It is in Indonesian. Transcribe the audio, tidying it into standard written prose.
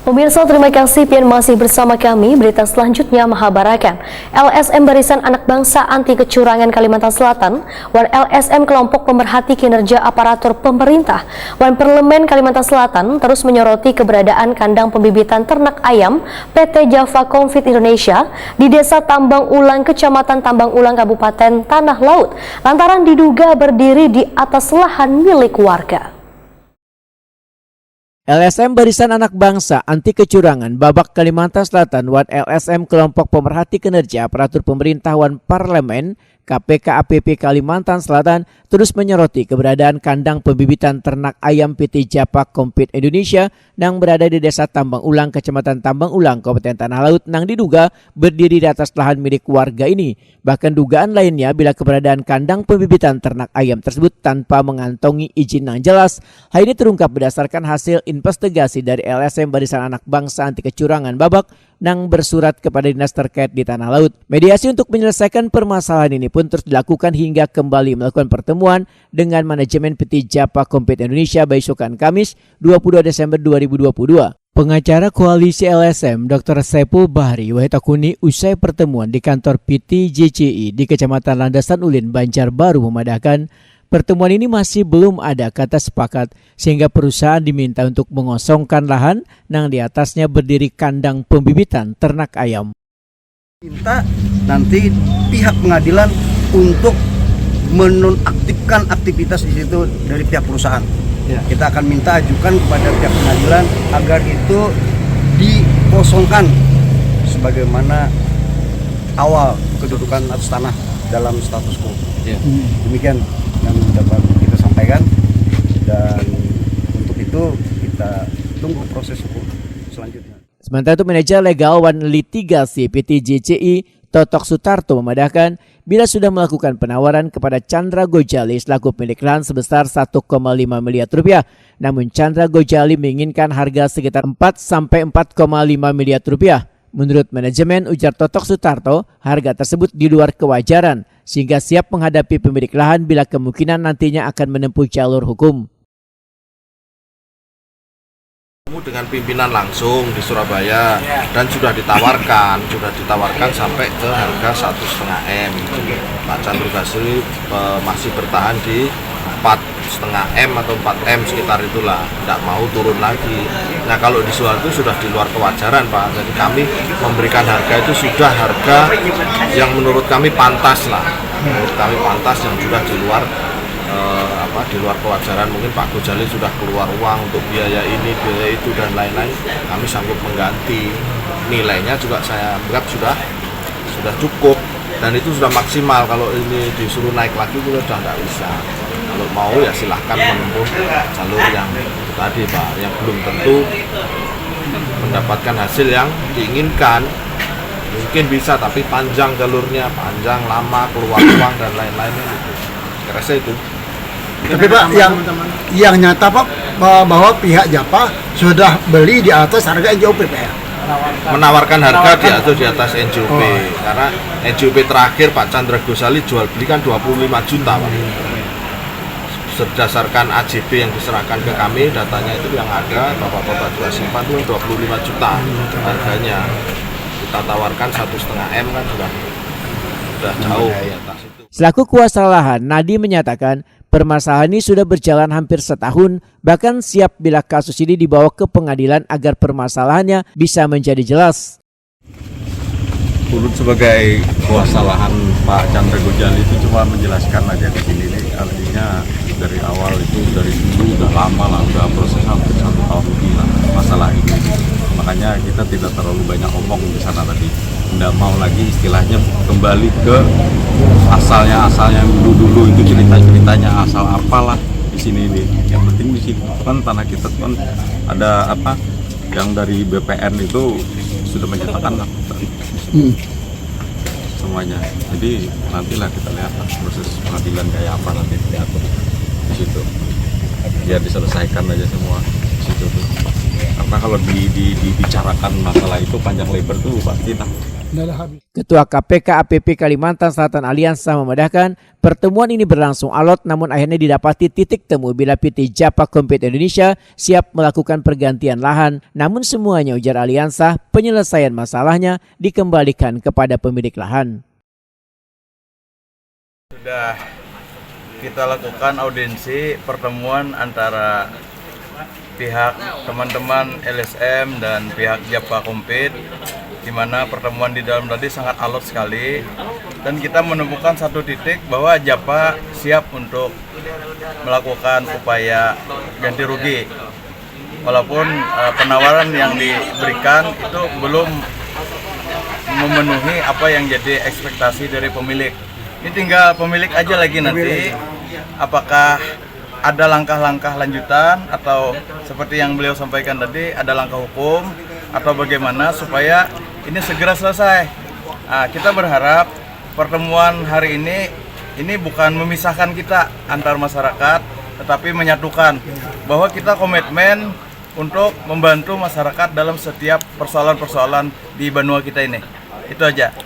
Pemirsa, terima kasih pian masih bersama kami. Berita selanjutnya menghabarkan LSM Barisan Anak Bangsa Anti Kecurangan Kalimantan Selatan dan LSM Kelompok Pemerhati Kinerja Aparatur Pemerintah dan Parlemen Kalimantan Selatan terus menyoroti keberadaan kandang pembibitan ternak ayam PT Java Confit Indonesia di Desa Tambang Ulang, Kecamatan Tambang Ulang, Kabupaten Tanah Laut, lantaran diduga berdiri di atas lahan milik warga. LSM Barisan Anak Bangsa Anti Kecurangan Babak Kalimantan Selatan wan LSM Kelompok Pemerhati Kinerja Aparatur Pemerintah wan Parlemen KPK-APP Kalimantan Selatan terus menyoroti keberadaan kandang pembibitan ternak ayam PT Java Confit Indonesia yang berada di Desa Tambang Ulang, Kecamatan Tambang Ulang, Kabupaten Tanah Laut yang diduga berdiri di atas lahan milik warga ini. Bahkan dugaan lainnya bila keberadaan kandang pembibitan ternak ayam tersebut tanpa mengantongi izin yang jelas. Hal ini terungkap berdasarkan hasil investigasi dari LSM Barisan Anak Bangsa Anti Kecurangan Babak yang bersurat kepada dinas terkait di Tanah Laut. Mediasi untuk menyelesaikan permasalahan ini pun terus dilakukan hingga kembali melakukan pertemuan dengan manajemen PT Java Confit Indonesia besokan Kamis 22 Desember 2022. Pengacara koalisi LSM Dr. Saiful Bahri Wahitakuni usai pertemuan di kantor PT JCI di Kecamatan Landasan Ulin, Banjarbaru memadahkan pertemuan ini masih belum ada kata sepakat sehingga perusahaan diminta untuk mengosongkan lahan yang di atasnya berdiri kandang pembibitan ternak ayam. Minta nanti pihak pengadilan untuk menonaktifkan aktivitas di situ dari pihak perusahaan. Ya. Kita akan minta ajukan kepada pihak pengadilan agar itu dikosongkan sebagaimana awal kedudukan atas tanah dalam status quo. Ya. Demikian yang dapat kita sampaikan, dan untuk itu kita tunggu proses hukum selanjutnya. Sementara itu manajer legal wan litigasi PT JCI Totok Sutarto memadahkan bila sudah melakukan penawaran kepada Chandra Gojali selaku pemilik lahan sebesar 1,5 miliar rupiah. Namun Chandra Gojali menginginkan harga sekitar 4 sampai 4,5 miliar rupiah. Menurut manajemen, ujar Totok Sutarto, harga tersebut di luar kewajaran sehingga siap menghadapi pemilik lahan bila kemungkinan nantinya akan menempuh jalur hukum. Dengan pimpinan langsung di Surabaya dan sudah ditawarkan sampai ke harga 1,5 M. Pak Chandra Gojali masih bertahan di 4,5 M atau 4 M sekitar itulah, tidak mau turun lagi. Nah, kalau dijual itu sudah di luar kewajaran, Pak. Jadi kami memberikan harga itu sudah harga yang menurut kami pantas lah, menurut kami pantas, yang sudah di luar di luar kewajaran. Mungkin Pak Gojali sudah keluar uang untuk biaya ini, biaya itu dan lain-lain. Kami sanggup mengganti. Nilainya juga saya anggap sudah cukup dan itu sudah maksimal. Kalau ini disuruh naik lagi kita sudah nggak bisa. Kalau mau ya silahkan menempuh jalur yang tadi, Pak, yang belum tentu mendapatkan hasil yang diinginkan. Mungkin bisa, tapi panjang jalurnya, panjang, lama, keluar uang dan lain-lainnya gitu. Kira-kira itu. Tapi Pak, yang nyata Pak bahwa pihak Java sudah beli di atas harga NJOP Pak ya? Menawarkan harga di atas NJOP. Karena NJOP terakhir Pak Chandra Gojali jual beli kan 25 juta Pak. Berdasarkan AJB yang diserahkan ke kami, datanya itu yang ada, Bapak-bapak juga simpan itu 25 juta harganya. Kita tawarkan 1,5 M kan sudah jauh di atas itu. Selaku kuasa lahan, Nadi menyatakan permasalahan ini sudah berjalan hampir setahun, bahkan siap bila kasus ini dibawa ke pengadilan agar permasalahannya bisa menjadi jelas. Turut sebagai kuasa lahan Pak Chandra Gojali itu cuma menjelaskan aja di sini nih, artinya dari awal itu dari dulu udah lama lah, udah proses hampir 1 tahun lebih lah masalah ini. Makanya kita tidak terlalu banyak omong di sana tadi. Tidak mau lagi istilahnya kembali ke asalnya dulu itu ceritanya asal apalah di sini ini. Yang penting di sini kan tanah kita kan ada apa yang dari BPN itu sudah menyatakan semuanya. Jadi nantilah kita lihat proses pengadilan kayak apa nanti diatur di situ. Biar diselesaikan aja semua di situ tuh. Karena kalau dibicarakan masalah itu panjang lebar tuh pasti Ketua KPK APP Kalimantan Selatan Aliansa memedahkan pertemuan ini berlangsung alot namun akhirnya didapati titik temu bila PT Japa Kompet Indonesia siap melakukan pergantian lahan. Namun semuanya, ujar Aliansa, penyelesaian masalahnya dikembalikan kepada pemilik lahan. Sudah kita lakukan audiensi pertemuan antara pihak teman-teman LSM dan pihak Japa Kompet, di mana pertemuan di dalam tadi sangat alot sekali, dan kita menemukan satu titik bahwa Japa siap untuk melakukan upaya ganti rugi, walaupun penawaran yang diberikan itu belum memenuhi apa yang jadi ekspektasi dari pemilik. Ini tinggal pemilik aja lagi nanti apakah ada langkah-langkah lanjutan atau seperti yang beliau sampaikan tadi ada langkah hukum atau bagaimana supaya ini segera selesai. Nah, kita berharap pertemuan hari ini bukan memisahkan kita antar masyarakat, tetapi menyatukan bahwa kita komitmen untuk membantu masyarakat dalam setiap persoalan-persoalan di Banua kita ini. Itu aja.